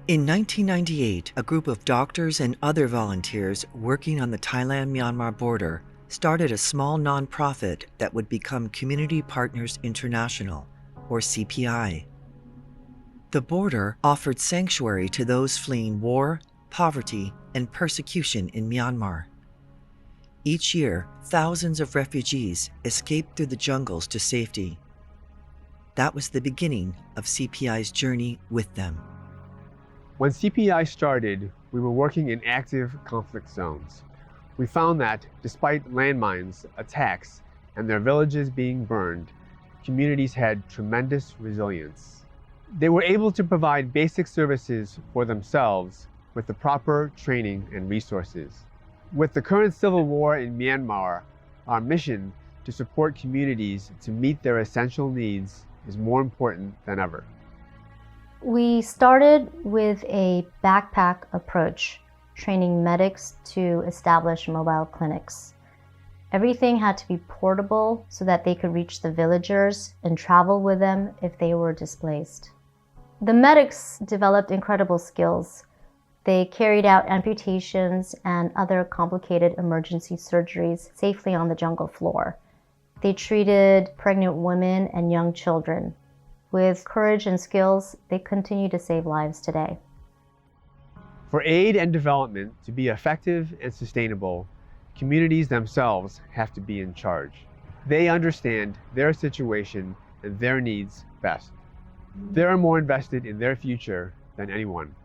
In 1998, a group of doctors and other volunteers working on the Thailand-Myanmar border started a small nonprofit that would become Community Partners International, or CPI. The border offered sanctuary to those fleeing war, poverty, and persecution in Myanmar. Each year, thousands of refugees escaped through the jungles to safety. That was the beginning of CPI's journey with them. When CPI started, we were working in active conflict zones. We found that despite landmines, attacks, and their villages being burned, communities had tremendous resilience. They were able to provide basic services for themselves with the proper training and resources. With the current civil war in Myanmar, our mission to support communities to meet their essential needs is more important than ever. We started with a backpack approach, training medics to establish mobile clinics. Everything had to be portable so that they could reach the villagers and travel with them if they were displaced. The medics developed incredible skills. They carried out amputations and other complicated emergency surgeries safely on the jungle floor. They treated pregnant women and young children. With courage and skills, they continue to save lives today. For aid and development to be effective and sustainable, communities themselves have to be in charge. They understand their situation and their needs best. They are more invested in their future than anyone.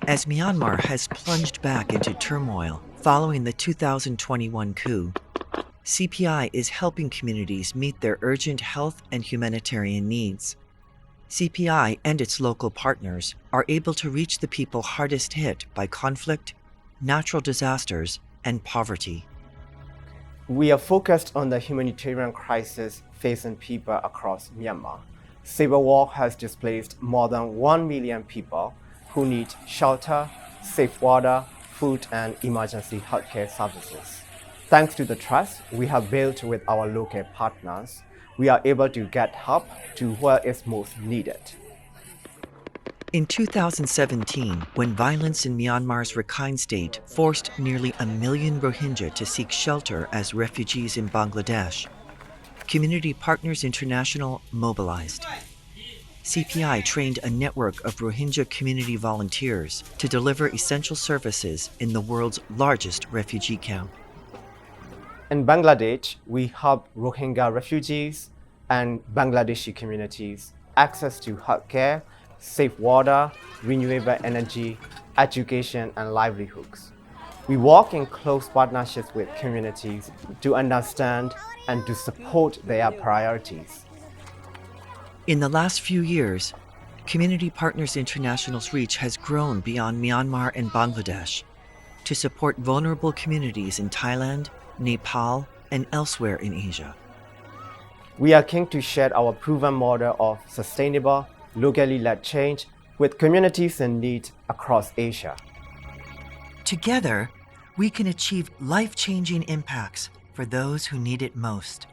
As Myanmar has plunged back into turmoil following the 2021 coup, CPI is helping communities meet their urgent health and humanitarian needs. CPI and its local partners are able to reach the people hardest hit by conflict, natural disasters, and poverty. We are focused on the humanitarian crisis facing people across Myanmar. Civil war has displaced more than 1 million people who need shelter, safe water, food, and emergency healthcare services. Thanks to the trust we have built with our local partners, we are able to get help to where it's most needed. In 2017, when violence in Myanmar's Rakhine state forced nearly 1 million Rohingya to seek shelter as refugees in Bangladesh, Community Partners International mobilized. CPI trained a network of Rohingya community volunteers to deliver essential services in the world's largest refugee camp. In Bangladesh, we help Rohingya refugees and Bangladeshi communities access to healthcare, safe water, renewable energy, education, and livelihoods. We work in close partnerships with communities to understand and to support their priorities. In the last few years, Community Partners International's reach has grown beyond Myanmar and Bangladesh to support vulnerable communities in Thailand, Nepal, and elsewhere in Asia. We are keen to share our proven model of sustainable, locally led change with communities in need across Asia. Together, we can achieve life-changing impacts for those who need it most.